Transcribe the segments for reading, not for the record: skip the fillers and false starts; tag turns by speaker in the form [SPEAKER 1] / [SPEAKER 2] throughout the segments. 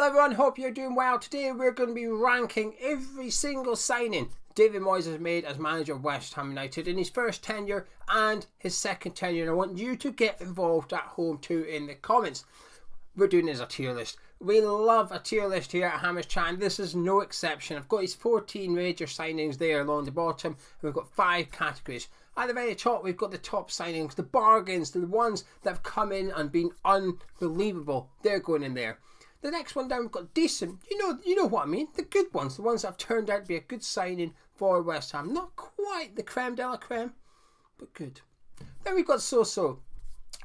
[SPEAKER 1] Hello everyone, hope you're doing well. Today we're going to be ranking every single signing David Moyes has made as manager of West Ham United in his first tenure and his second tenure. And I want you to get involved at home too in the comments. We're doing it as a tier list. We love a tier list here at Hammers Chat, and this is no exception. I've got his 14 major signings there along the bottom, and we've got 5 categories. At the very top, we've got the top signings, the bargains, the ones that have come in and been unbelievable. They're going in there. The next one down, we've got decent. You know what I mean. The good ones, the ones that have turned out to be a good signing for West Ham. Not quite the creme de la creme, but good. Then we've got so-so.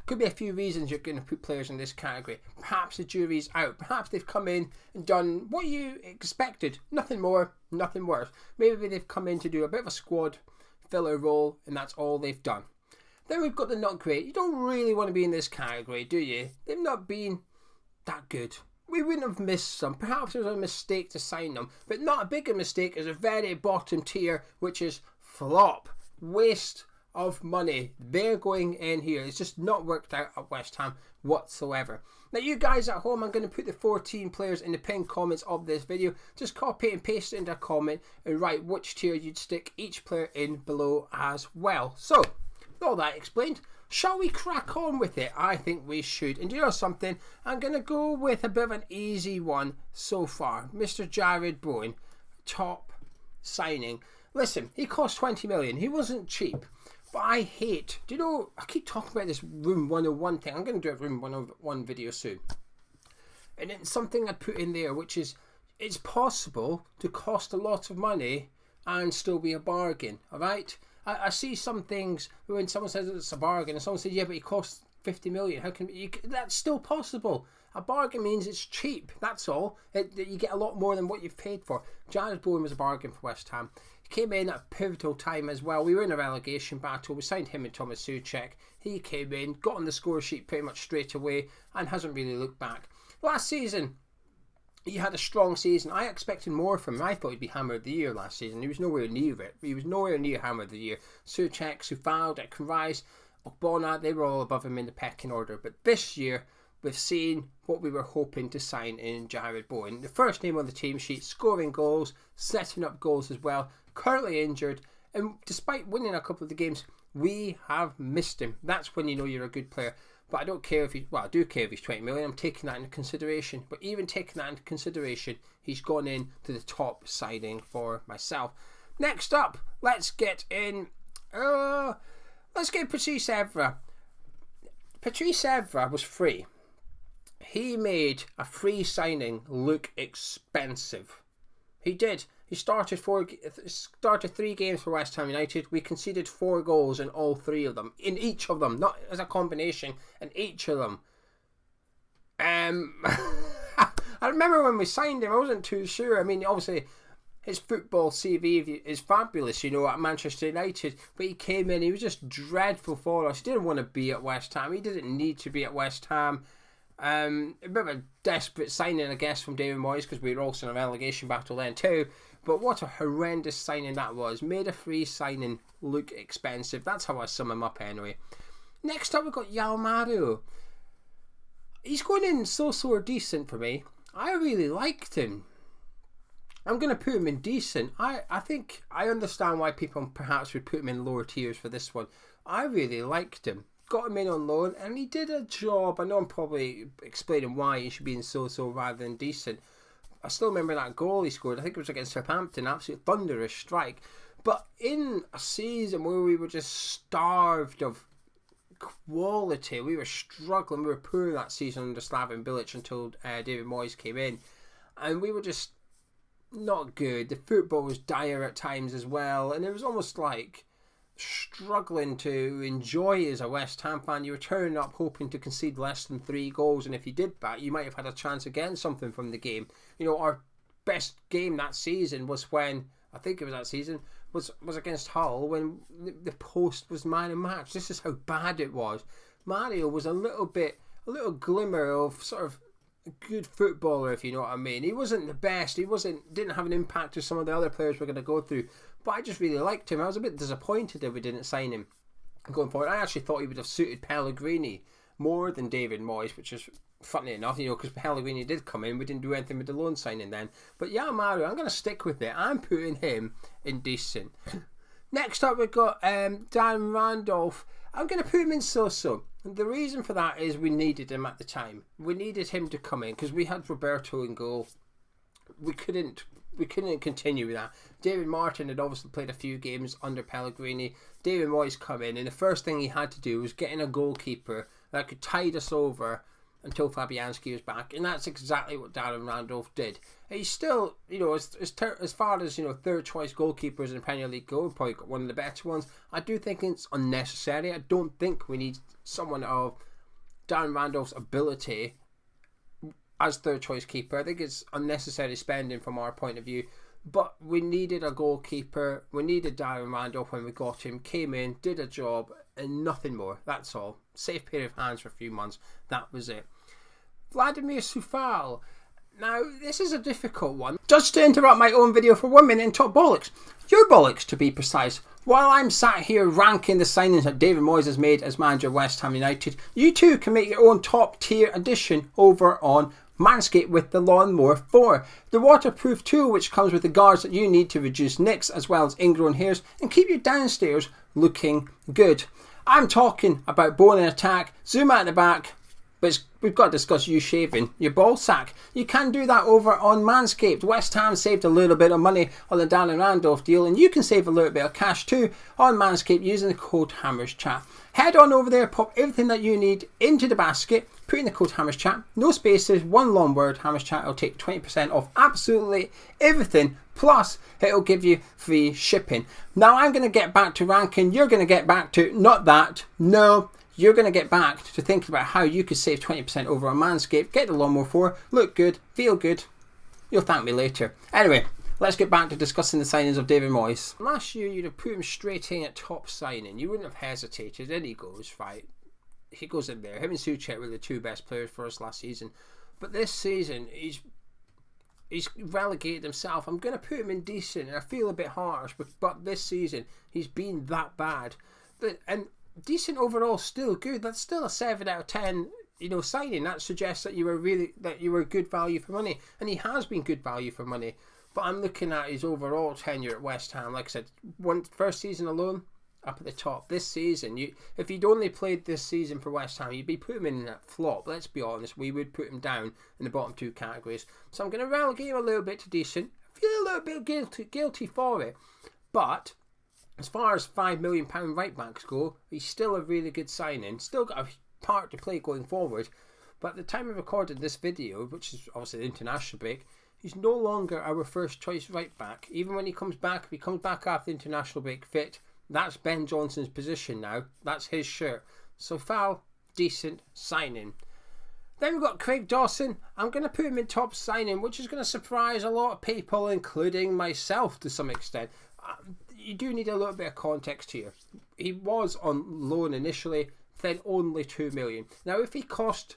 [SPEAKER 1] Could be a few reasons you're going to put players in this category. Perhaps the jury's out. Perhaps they've come in and done what you expected. Nothing more, nothing worse. Maybe they've come in to do a bit of a squad filler role, and that's all they've done. Then we've got the not great. You don't really want to be in this category, do you? They've not been that good. We wouldn't have missed some. Perhaps it was a mistake to sign them, but not a bigger mistake as a very bottom tier, which is flop. Waste of money. They're going in here. It's just not worked out at West Ham whatsoever. Now you guys at home, I'm going to put the 14 players in the pinned comments of this video. Just copy and paste it into a comment and write which tier you'd stick each player in below as well. So, with all that explained, shall we crack on with it? I think we should. And you know something? I'm going to go with a bit of an easy one so far. Mr. Jarrod Bowen, top signing. Listen, he cost 20 million. He wasn't cheap. But I hate, do you know, I keep talking about this Room 101 thing. I'm going to do a Room 101 video soon. And it's something I put in there, which is, it's possible to cost a lot of money and still be a bargain, alright? I see some things when someone says it's a bargain and someone says, yeah, but it costs 50 million. How can you, that's still possible. A bargain means it's cheap, that's all. You get a lot more than what you've paid for. Jarrod Bowen was a bargain for West Ham. He came in at a pivotal time as well. We were in a relegation battle. We signed him and Tomas Soucek. He came in, got on the score sheet pretty much straight away and hasn't really looked back. Last season, he had a strong season. I expected more from him. I thought he'd be Hammer of the Year last season. He was nowhere near it. He was nowhere near Hammer of the Year. Soucek, Coufal, Declan Rice, Ogbonna, they were all above him in the pecking order. But this year, we've seen what we were hoping to sign in Jarrod Bowen. The first name on the team sheet, scoring goals, setting up goals as well. Currently injured, and despite winning a couple of the games, we have missed him. That's when you know you're a good player. But I don't care if I do care if he's 20 million. I'm taking that into consideration. But even taking that into consideration, he's gone in to the top signing for myself. Next up, let's get Patrice Evra. Patrice Evra was free. He made a free signing look expensive. He did. He started 3 games for West Ham United. We conceded 4 goals in all 3 of them. In each of them, not as a combination, in each of them. I remember when we signed him, I wasn't too sure. I mean, obviously, his football CV is fabulous, you know, at Manchester United. But he came in, he was just dreadful for us. He didn't want to be at West Ham. He didn't need to be at West Ham. A bit of a desperate signing, I guess, from David Moyes, because we were also in a relegation battle then too. But what a horrendous signing that was. Made a free signing look expensive. That's how I sum him up anyway. Next up, we've got Joao. He's going in so-so or decent for me. I really liked him. I'm going to put him in decent. I think I understand why people perhaps would put him in lower tiers for this one. I really liked him. Got him in on loan and he did a job. I know I'm probably explaining why he should be in so-so rather than decent. I still remember that goal he scored. I think it was against Southampton. Absolute thunderous strike. But in a season where we were just starved of quality, we were struggling. We were poor that season under Slaven Bilic until David Moyes came in. And we were just not good. The football was dire at times as well. And it was almost like struggling to enjoy as a West Ham fan. You were turning up hoping to concede less than 3 goals, and if you did that, you might have had a chance of getting something from the game. You know, our best game that season was when, I think it was that season, was against Hull, when the post was man and match. This is how bad it was. Mario was a little glimmer of sort of a good footballer, if you know what I mean. He wasn't the best. Didn't have an impact as some of the other players we're going to go through. But I just really liked him. I was a bit disappointed that we didn't sign him going forward. I actually thought he would have suited Pellegrini more than David Moyes, which is funny enough, because Pellegrini did come in, we didn't do anything with the loan signing then. But yeah, Mario, I'm going to stick with it. I'm putting him in decent. Next up, we've got Darren Randolph. I'm going to put him in so-so. And the reason for that is we needed him at the time. We needed him to come in because we had Roberto in goal. We couldn't continue with that. David Martin had obviously played a few games under Pellegrini. David Moyes come in, and the first thing he had to do was get in a goalkeeper that could tide us over until Fabianski was back, and that's exactly what Darren Randolph did. He's still, as far as third choice goalkeepers in the Premier League go, probably got one of the better ones. I do think it's unnecessary. I don't think we need someone of Darren Randolph's ability as third choice keeper. I think it's unnecessary spending from our point of view. But we needed a goalkeeper. We needed Darren Randolph when we got him. Came in, did a job, and nothing more. That's all. Safe pair of hands for a few months. That was it. Vladimir Coufal. Now, this is a difficult one. Just to interrupt my own video for 1 minute and talk bollocks. Your bollocks, to be precise. While I'm sat here ranking the signings that David Moyes has made as manager of West Ham United, you too can make your own top tier edition over on Manscaped with the Lawnmower 4, the waterproof tool which comes with the guards that you need to reduce nicks as well as ingrown hairs and keep your downstairs looking good. I'm talking about Bowen in attack, Zouma at the back, but we've got to discuss you shaving your ball sack. You can do that over on Manscaped. West Ham saved a little bit of money on the Darren Randolph deal, and you can save a little bit of cash too on Manscaped using the code HammersChat. Head on over there, pop everything that you need into the basket, put in the code HammersChat, no spaces, one long word, HammersChat. It'll take 20% off absolutely everything, plus it'll give you free shipping. Now I'm going to get back to ranking, you're going to get back to, not that, no, you're going to get back to thinking about how you could save 20% over on Manscaped, get the Lawnmower 4, look good, feel good, you'll thank me later. Anyway, let's get back to discussing the signings of David Moyes. Last year, you'd have put him straight in at top signing. You wouldn't have hesitated. In he goes, right? He goes in there. Him and Soucek were the two best players for us last season. But this season, he's relegated himself. I'm going to put him in decent, and I feel a bit harsh, but this season, he's been that bad. And decent overall, still good. That's still a 7 out of 10 signing. That suggests that you were good value for money. And he has been good value for money. But I'm looking at his overall tenure at West Ham. Like I said, first season alone, up at the top. This season, if he'd only played this season for West Ham, you'd be putting him in that flop. Let's be honest, we would put him down in the bottom two categories. So I'm going to relegate him a little bit to decent. I feel a little bit guilty for it. But as far as £5 million right backs go, he's still a really good signing. Still got a part to play going forward. But at the time of recording this video, which is obviously the international break, he's no longer our first choice right back. Even when he comes back, if he comes back after the international break fit, that's Ben Johnson's position now. That's his shirt. So foul, decent signing. Then we've got Craig Dawson. I'm going to put him in top signing, which is going to surprise a lot of people, including myself to some extent. You do need a little bit of context here. He was on loan initially, then only 2 million. Now, if he cost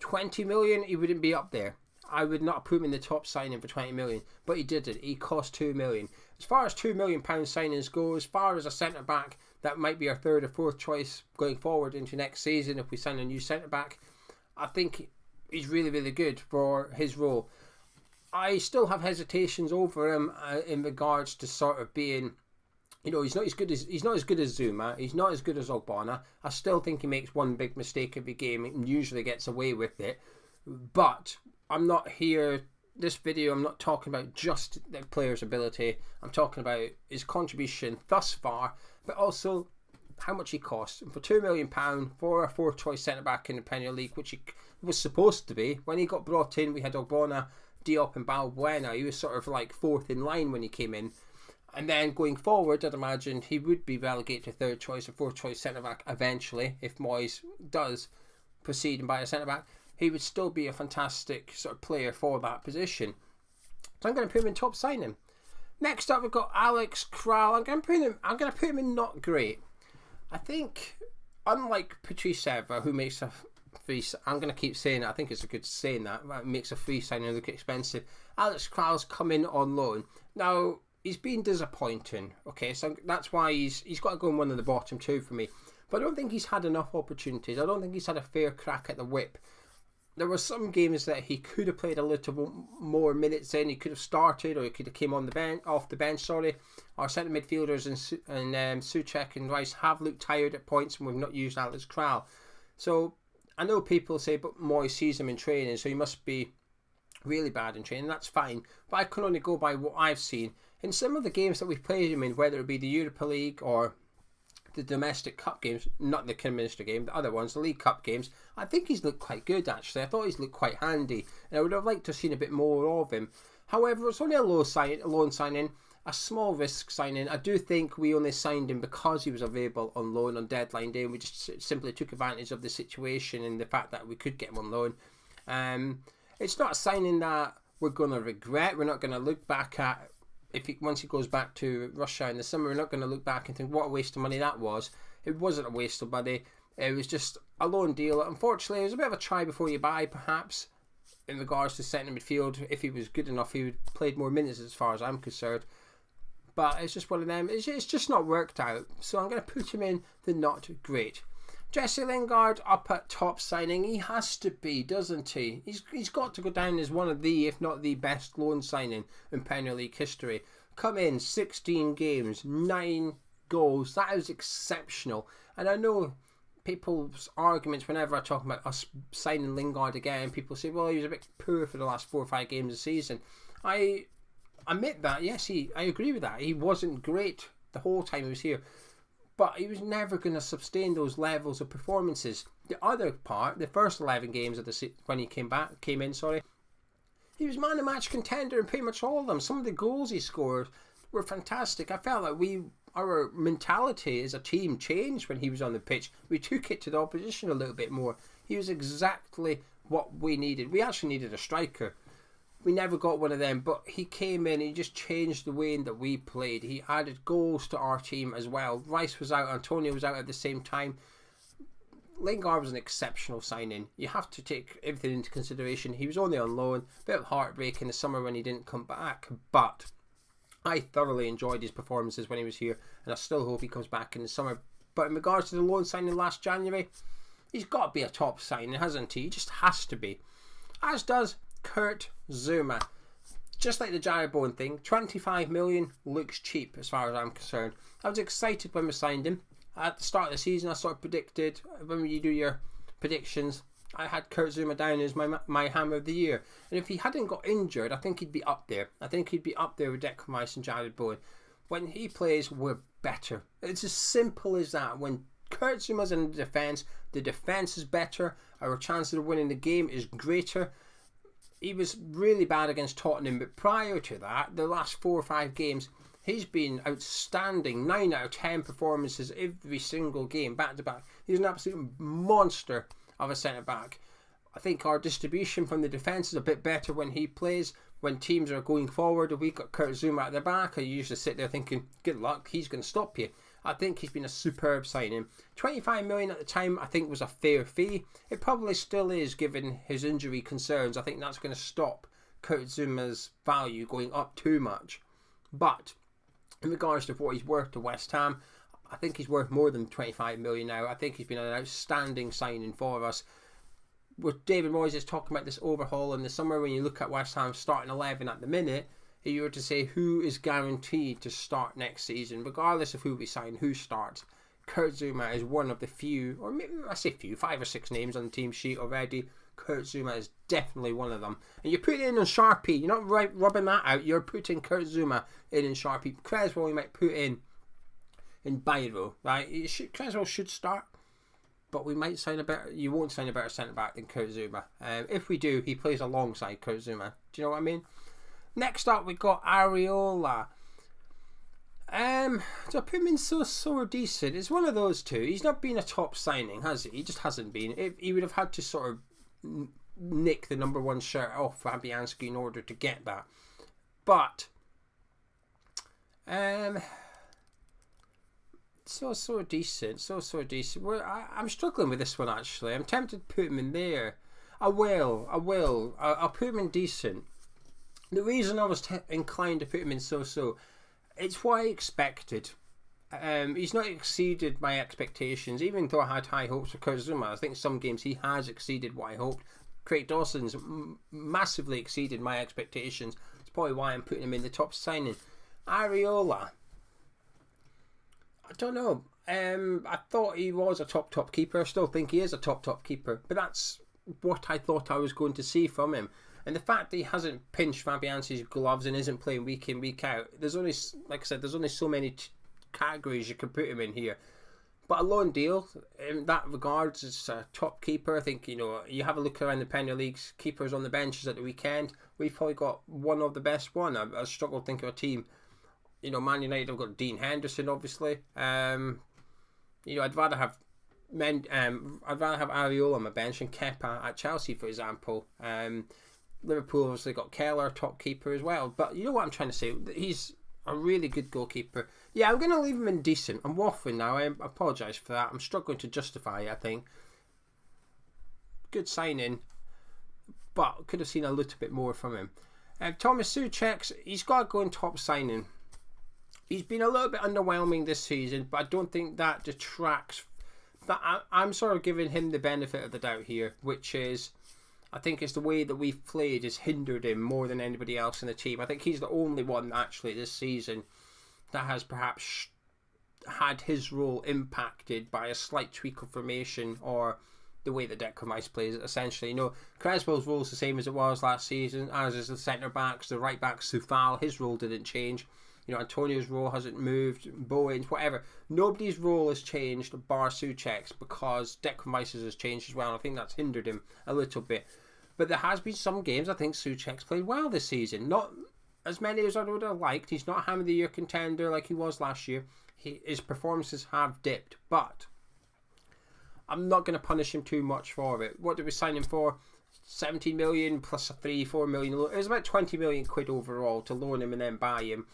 [SPEAKER 1] 20 million, he wouldn't be up there. I would not put him in the top signing for 20 million, but he didn't. He cost 2 million. As far as £2 million signings go, as far as a centre back, that might be our third or fourth choice going forward into next season if we sign a new centre back. I think he's really, really good for his role. I still have hesitations over him in regards to sort of being, he's not as good as Zouma. He's not as good as Ogbonna. I still think he makes one big mistake every game and usually gets away with it. But I'm not here, this video, I'm not talking about just the player's ability. I'm talking about his contribution thus far, but also how much he costs. And for £2 million for a fourth choice centre back in the Premier League, which he was supposed to be, when he got brought in, we had Ogbonna, Diop and Balbuena. He was sort of like fourth in line when he came in. And then going forward, I'd imagine he would be relegated to third choice or fourth choice centre back eventually, if Moyes does proceed and buy a centre back. He would still be a fantastic sort of player for that position. So I'm going to put him in top signing. Next up, we've got Alex Kral. I'm going to put him in not great. I think, unlike Patrice Evra, who makes a free, I'm going to keep saying it, I think it's a good saying that, makes a free signing look expensive. Alex Kral's come in on loan. Now, he's been disappointing. Okay, so that's why he's got to go in one of the bottom two for me. But I don't think he's had enough opportunities. I don't think he's had a fair crack at the whip. there were some games that he could have played a little more minutes in. He could have started, or he could have came on the bench, off the bench. Sorry, our centre midfielders and Soucek and Rice have looked tired at points, and we've not used Alex Kral. So I know people say, but Moyes sees him in training, so he must be really bad in training. That's fine, but I can only go by what I've seen in some of the games that we've played him in, whether it be the Europa League or the domestic cup games, not the Kidderminster game, the other ones, the League Cup games. I think he's looked quite good, actually. I thought he's looked quite handy, and I would have liked to have seen a bit more of him. However, it's only a loan signing, a small risk signing. I do think we only signed him because he was available on loan on deadline day, and we just simply took advantage of the situation and the fact that we could get him on loan. It's not a signing that we're going to regret. We're not going to look back at, once he goes back to Russia in the summer, we're not going to look back and think what a waste of money that was. It wasn't a waste of money. It was just a loan deal. Unfortunately, it was a bit of a try before you buy, perhaps, in regards to centre midfield. If he was good enough, he would have played more minutes as far as I'm concerned. But it's just one of them. It's just not worked out. So I'm going to put him in the not great. Jesse Lingard up at top signing. He has to be, doesn't he? He's got to go down as one of the, if not the best loan signing in Premier League history. Come in, 16 games, 9 goals. That is exceptional. And I know people's arguments whenever I talk about us signing Lingard again, people say, well, he was a bit poor for the last 4 or 5 games of the season. I admit that, yes, I agree with that. He wasn't great the whole time he was here. But he was never going to sustain those levels of performances. The other part, the first 11 games of when he came in, he was man of match contender in pretty much all of them. Some of the goals he scored were fantastic. I felt like our mentality as a team changed when he was on the pitch. We took it to the opposition a little bit more. He was exactly what we needed. We actually needed a striker. We never got one of them, but he came in and he just changed the way that we played. He added goals to our team as well. Rice was out, Antonio was out at the same time. Lingard was an exceptional signing. You have to take everything into consideration. He was only on loan. A bit of heartbreak in the summer when he didn't come back, but I thoroughly enjoyed his performances when he was here, and I still hope he comes back in the summer. But in regards to the loan signing last January, he's got to be a top signing, hasn't he? He just has to be. As does Kurt Zouma. Just like the Jarrod Bowen thing, 25 million looks cheap as far as I'm concerned. I was excited when we signed him. At the start of the season, I sort of predicted, when you do your predictions, I had Kurt Zouma down as my hammer of the year. And if he hadn't got injured, I think he'd be up there. I think he'd be up there with Declan Rice and Jarrod Bowen. When he plays, we're better. It's as simple as that. When Kurt Zouma's in the defence is better. Our chances of winning the game is greater. He was really bad against Tottenham, but prior to that, the last 4 or 5 games, he's been outstanding. 9 out of 10 performances every single game, back to back. He's an absolute monster of a centre-back. I think our distribution from the defence is a bit better when he plays. When teams are going forward, we got Kurt Zouma at the back, I usually sit there thinking, good luck, he's going to stop you. I think he's been a superb signing. 25 million at the time I think was a fair fee. It probably still is given his injury concerns. I think that's going to stop Kurt Zouma's value going up too much. But in regards to what he's worth to West Ham, I think he's worth more than 25 million now. I think he's been an outstanding signing for us. With David Moyes is talking about this overhaul in the summer, when you look at West Ham's starting 11 at the minute, if you were to say who is guaranteed to start next season, regardless of who we sign, who starts, Kurt Zouma is one of the few, or maybe I say few, 5 or 6 names on the team sheet already. Kurt Zouma is definitely one of them. And you put it in on Sharpie, you're not rubbing that out, you're putting Kurt Zouma in Sharpie. Creswell you might put in Biro, right? Creswell should start, but we might sign a better, you won't sign a better centre back than Kurt Zouma. If we do, he plays alongside Kurt Zouma. Do you know what I mean? Next up, we've got Areola. So I put him in so decent. It's one of those two. He's not been a top signing, has he? He just hasn't been. He would have had to sort of nick the number 1 shirt off Fabianski in order to get that. But so decent. So decent. I'm struggling with this one actually. I'm tempted to put him in there. I will. I'll put him in decent. The reason I was inclined to put him in so, it's what I expected. He's not exceeded my expectations, even though I had high hopes for Kurt Zouma. I think some games he has exceeded what I hoped. Craig Dawson's massively exceeded my expectations. It's probably why I'm putting him in the top signing. Areola, I don't know. I thought he was a top keeper. I still think he is a top keeper. But that's what I thought I was going to see from him. And the fact that he hasn't pinched Fabianski's gloves and isn't playing week in, week out, there's only, like I said, there's only so many categories you can put him in here. But a loan deal, in that regards, is a top keeper. I think, you have a look around the Premier League's keepers on the benches at the weekend. We've probably got one of the best one. I struggle to think of a team. Man United have got Dean Henderson, obviously. I'd rather have Areola on my bench and Kepa at Chelsea, for example. Liverpool obviously got Keller, top keeper as well. But you know what I'm trying to say? He's a really good goalkeeper. Yeah, I'm going to leave him in decent. I'm waffling now. I apologise for that. I'm struggling to justify it, I think. Good signing, but could have seen a little bit more from him. Tomas Soucek, he's got to go in top signing. He's been a little bit underwhelming this season, but I don't think that detracts. I'm sort of giving him the benefit of the doubt here, which is, I think it's the way that we've played has hindered him more than anybody else in the team. I think he's the only one actually this season that has perhaps had his role impacted by a slight tweak of formation or the way that Declan Rice plays it, essentially. Creswell's role is the same as it was last season, as is the centre-backs, the right-backs, Coufal. His role didn't change. Antonio's role hasn't moved, Bowen's, whatever. Nobody's role has changed bar Soucek's, because Declan Rice's has changed as well. I think that's hindered him a little bit. But there has been some games I think Soucek's played well this season. Not as many as I would have liked. He's not a Ham of the Year contender like he was last year. His performances have dipped, but I'm not going to punish him too much for it. What did we sign him for? 17 million plus a 3-4 million. It was about 20 million quid overall to loan him and then buy him.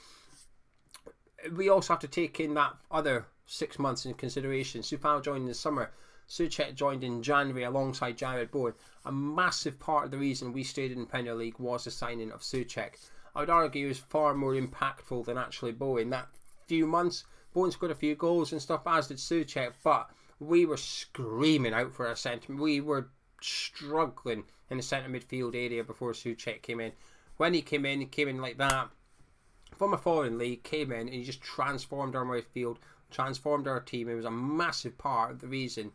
[SPEAKER 1] We also have to take in that other 6 months in consideration. Coufal joined in the summer. Soucek joined in January alongside Jarrod, Bowen. A massive part of the reason we stayed in the Premier League was the signing of Soucek. I would argue he was far more impactful than actually Bowen. That few months, Bowen scored a few goals and stuff, as did Soucek, but we were screaming out for a centre. We were struggling in the centre midfield area before Soucek came in. When he came in like that. From a foreign league, came in and he just transformed our midfield, transformed our team. It was a massive part of the reason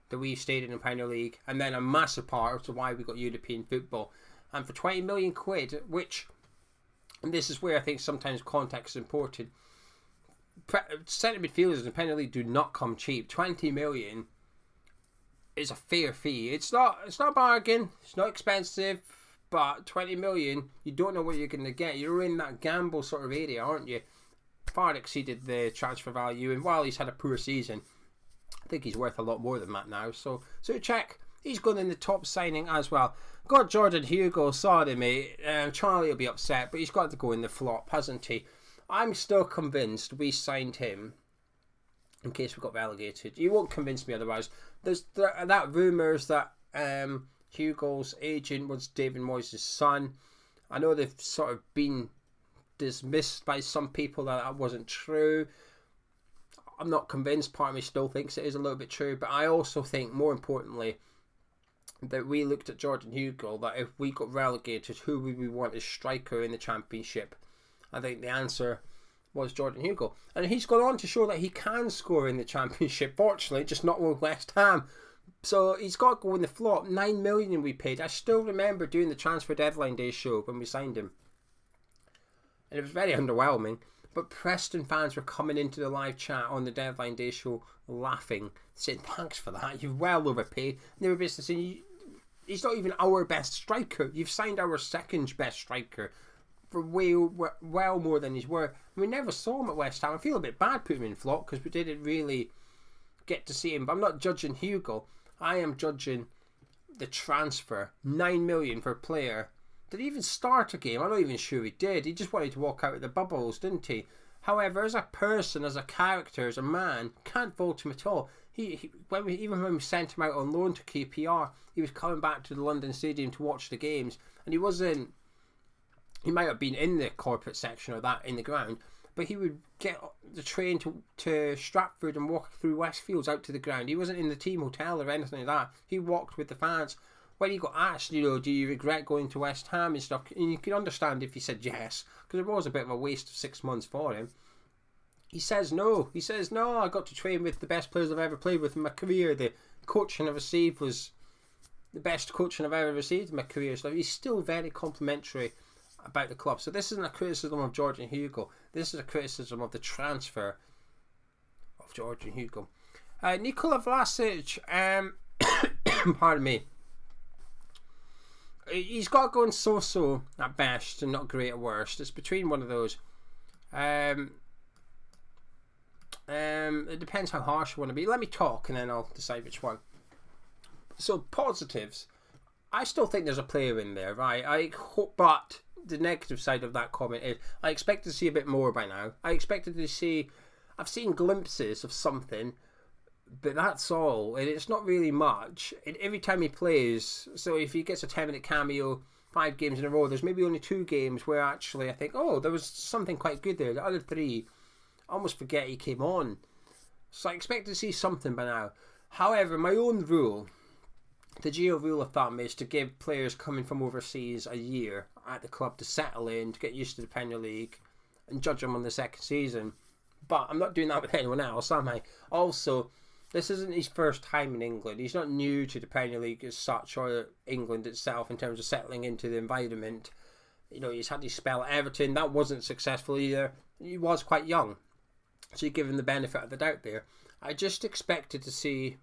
[SPEAKER 1] that we stayed in the Premier League, and then a massive part of why we got European football. And for 20 million quid, which, and this is where I think sometimes context is important, centre midfielders in the Premier League do not come cheap. 20 million is a fair fee. It's not a bargain. It's not expensive. But 20 million, you don't know what you're going to get. You're in that gamble sort of area, aren't you? Far exceeded the transfer value. And while he's had a poor season, I think he's worth a lot more than that now. So Soucek, he's gone in the top signing as well. Got Jordan Hugill, sorry mate. Charlie will be upset, but he's got to go in the flop, hasn't he? I'm still convinced we signed him in case we got relegated. You won't convince me otherwise. There's that rumours that Hugill's agent was David Moyes' son. I know they've sort of been dismissed by some people that wasn't true. I'm not convinced. Part of me still thinks it is a little bit true, but I also think, more importantly, that we looked at Jordan Hugill, that if we got relegated, who would we want as striker in the Championship? I think the answer was Jordan Hugill. And he's gone on to show that he can score in the Championship, fortunately, just not with West Ham. So he's got to go in the flop. 9 million we paid. I still remember doing the transfer deadline day show when we signed him, and it was very underwhelming. But Preston fans were coming into the live chat on the deadline day show laughing, saying thanks for that, you've well overpaid. And they were basically saying, he's not even our best striker, you've signed our second best striker for well more than he's worth. And we never saw him at West Ham. I feel a bit bad putting him in flop because we didn't really get to see him. But I'm not judging Hugill. I am judging the transfer. 9 million for a player. Did he even start a game? I'm not even sure he did. He just wanted to walk out of the bubbles, didn't he? However, as a person, as a character, as a man, can't fault him at all. Even when we sent him out on loan to QPR, he was coming back to the London Stadium to watch the games, and he wasn't. He might have been in the corporate section or that in the ground, but he would get the train to Stratford and walk through Westfields out to the ground. He wasn't in the team hotel or anything like that. He walked with the fans when he got asked, do you regret going to West Ham and stuff, and you can understand if he said yes, because it was a bit of a waste of 6 months for him. He says no. He says, no, I got to train with the best players I've ever played with in my career. The coaching I received was the best coaching I've ever received in my career. So he's still very complimentary about the club. So this isn't a criticism of George and Hugill. This is a criticism of the transfer of George and Hugill. Nikola Vlasic, pardon me. He's got going so-so at best and not great at worst. It's between one of those. It depends how harsh you want to be. Let me talk and then I'll decide which one. So positives, I still think there's a player in there, right? I hope, but the negative side of that comment is I expected to see a bit more by now. I've seen glimpses of something, but that's all, and it's not really much. And every time he plays, so if he gets a 10-minute cameo 5 games in a row, there's maybe only 2 games where actually I think, oh, there was something quite good there. The other 3, I almost forget he came on. So I expect to see something by now. However, my own rule, the GO rule of thumb, is to give players coming from overseas a year at the club to settle in, to get used to the Premier League, and judge them on the second season. But I'm not doing that with anyone else, am I? Also, this isn't his first time in England. He's not new to the Premier League as such, or England itself, in terms of settling into the environment. He's had his spell at Everton. That wasn't successful either. He was quite young, so you give him the benefit of the doubt there. I just expected to see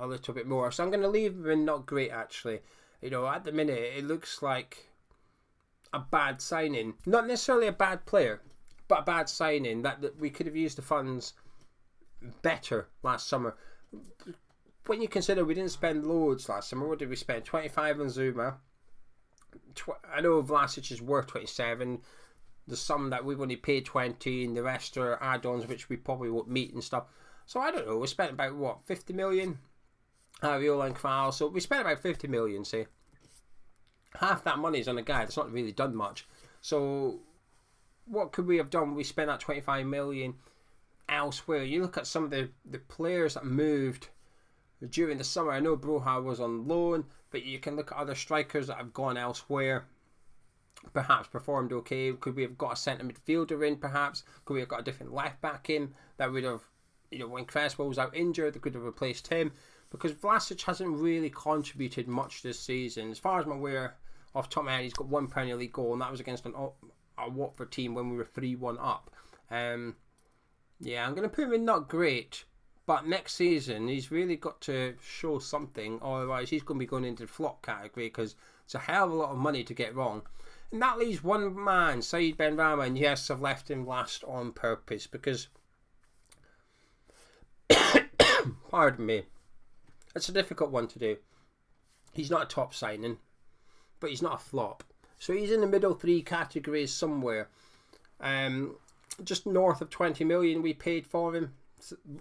[SPEAKER 1] a little bit more, so I'm going to leave him in not great, actually. At the minute, it looks like a bad signing. Not necessarily a bad player, but a bad signing that we could have used the funds better last summer. When you consider we didn't spend loads last summer, what did we spend? 25 on Zouma. I know Vlasic is worth 27. There's some that we've only paid 20, and the rest are add-ons which we probably won't meet and stuff. So I don't know, we spent about 50 million? Areola and Kral, so we spent about 50 million, say. Half that money is on a guy that's not really done much. So what could we have done? We spent that 25 million elsewhere. You look at some of the players that moved during the summer. I know Broha was on loan, but you can look at other strikers that have gone elsewhere, perhaps performed okay. Could we have got a centre midfielder in, perhaps? Could we have got a different left back in that would have, when Cresswell was out injured, they could have replaced him? Because Vlasic hasn't really contributed much this season. As far as I'm aware, off the top of my head, he's got 1 Premier League goal, and that was against a Watford team when we were 3-1 up. Yeah, I'm going to put him in not great, but next season he's really got to show something, otherwise he's going to be going into the flop category, because it's a hell of a lot of money to get wrong. And that leaves one man, Said Benrahma, and yes, I've left him last on purpose, because pardon me, it's a difficult one to do. He's not a top signing, but he's not a flop. So he's in the middle 3 categories somewhere. Just north of 20 million we paid for him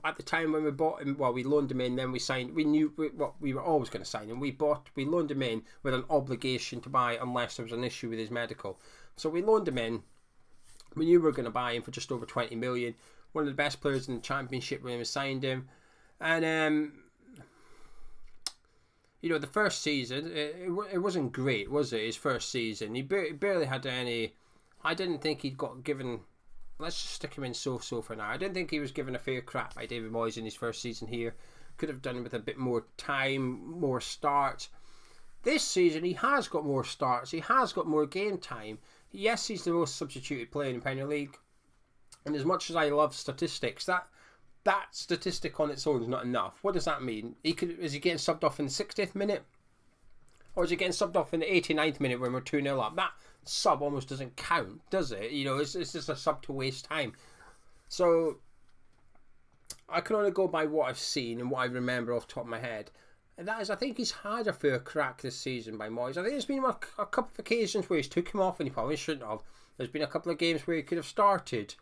[SPEAKER 1] at the time when we bought him. Well, we loaned him in, then we signed. We knew we were always going to sign him. We loaned him in with an obligation to buy unless there was an issue with his medical. So we loaned him in. We knew we were going to buy him for just over 20 million. One of the best players in the Championship when we signed him. And the first season, it wasn't great, was it? His first season, he barely had any. I didn't think he'd got given. Let's just stick him in so-so for now. I didn't think he was given a fair crap by David Moyes in his first season here. Could have done it with a bit more time, more starts. This season, he has got more starts. He has got more game time. Yes, he's the most substituted player in the Premier League. And as much as I love statistics, that statistic on its own is not enough. What does that mean? Is he getting subbed off in the 60th minute? Or is he getting subbed off in the 89th minute when we're 2-0 up? That sub almost doesn't count, does it? It's just a sub to waste time. So I can only go by what I've seen and what I remember off the top of my head. And that is, I think he's had a fair crack this season by Moyes. I think there's been a couple of occasions where he's took him off and he probably shouldn't have. There's been a couple of games where he could have started,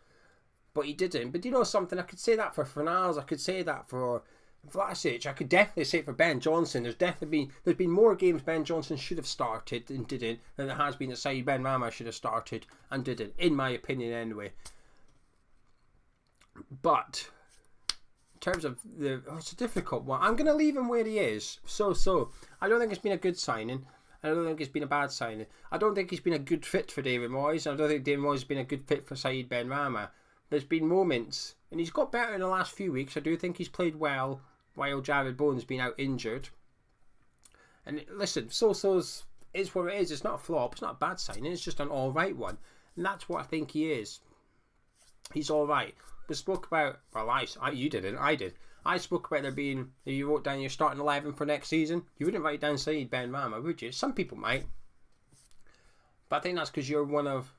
[SPEAKER 1] but he didn't. But something? I could say that for Fornals. I could say that for Vlasic. I could definitely say it for Ben Johnson. There's been more games Ben Johnson should have started and didn't than there has been that Said Benrahma should have started and didn't, in my opinion anyway. But terms of it's a difficult one. I'm going to leave him where he is. So. I don't think it's been a good signing. I don't think it's been a bad signing. I don't think he's been a good fit for David Moyes. I don't think David Moyes has been a good fit for Said Benrahma. There's been moments, and he's got better in the last few weeks. I do think he's played well while Jarrod Bowen's been out injured. And listen, Soucek is what it is. It's not a flop. It's not a bad signing. It's just an alright one. And that's what I think he is. He's alright. We spoke about, well, you didn't, I did. I spoke about there being, if you wrote down your starting 11 for next season, you wouldn't write down Said Benrahma, would you? Some people might. But I think that's because you're one of,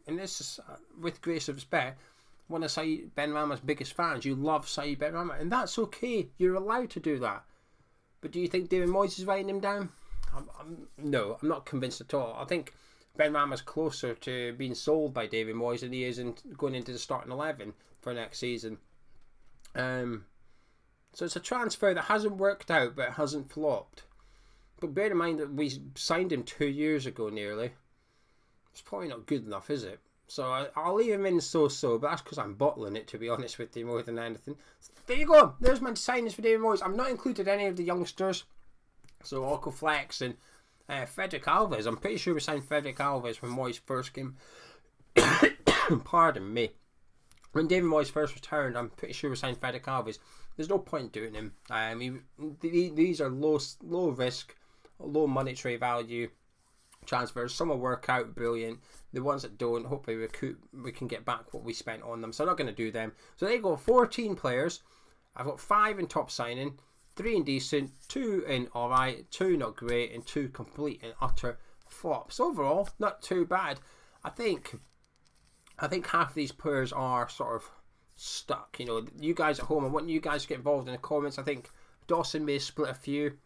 [SPEAKER 1] and this is, with grace of respect, one of Said Benrahma's biggest fans. You love Said Benrahma, and that's okay. You're allowed to do that. But do you think David Moyes is writing him down? No, I'm not convinced at all. I think Benrahma's closer to being sold by David Moyes than he is going into the starting 11 for next season. So it's a transfer that hasn't worked out, but it hasn't flopped. But bear in mind that we signed him 2 years ago nearly. It's probably not good enough, is it? So I'll leave him in so-so, but that's because I'm bottling it, to be honest with you, more than anything. So there you go. There's my signings for David Moyes. I've not included any of the youngsters. So Orco Flex and Frederick Alves. I'm pretty sure we signed Frederick Alves when Moyes first came. Pardon me. When David Moyes first returned, I'm pretty sure we signed Frederick Alves. There's no point doing him. These are low risk, low monetary value transfers. Some will work out brilliant. The ones that don't, hopefully we can get back what we spent on them. So I'm not going to do them. So there you go, 14 players. I've got 5 in top signing, 3 in decent, 2 in alright, 2 not great, and 2 complete and utter flops. Overall, not too bad. I think half of these players are sort of stuck. You know, you guys at home, I want you guys to get involved in the comments. I think Dawson may split a few.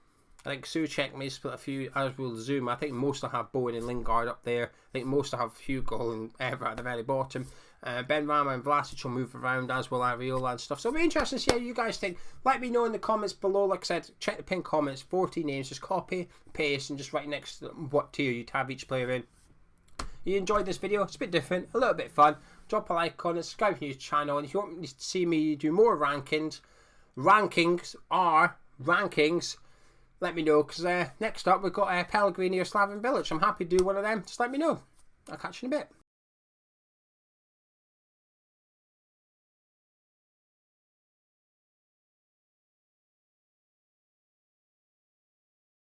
[SPEAKER 1] I think Soucek may split a few, as will Zouma. I think most will have Bowen and Lingard up there. I think most will have Hugill and Evra at the very bottom. Benrahma and Vlasic will move around, as will Areola and stuff. So it'll be interesting to see how you guys think. Let me know in the comments below. Like I said, check the pinned comments. 14 names. Just copy, paste, and just write next to what tier you'd have each player in. You enjoyed this video? It's a bit different, a little bit fun. Drop a like on it, subscribe to the channel, and if you want to see me do more rankings, let me know, because next up we've got Pellegrini or Slaven Village. I'm happy to do one of them. Just let me know. I'll catch you in a bit.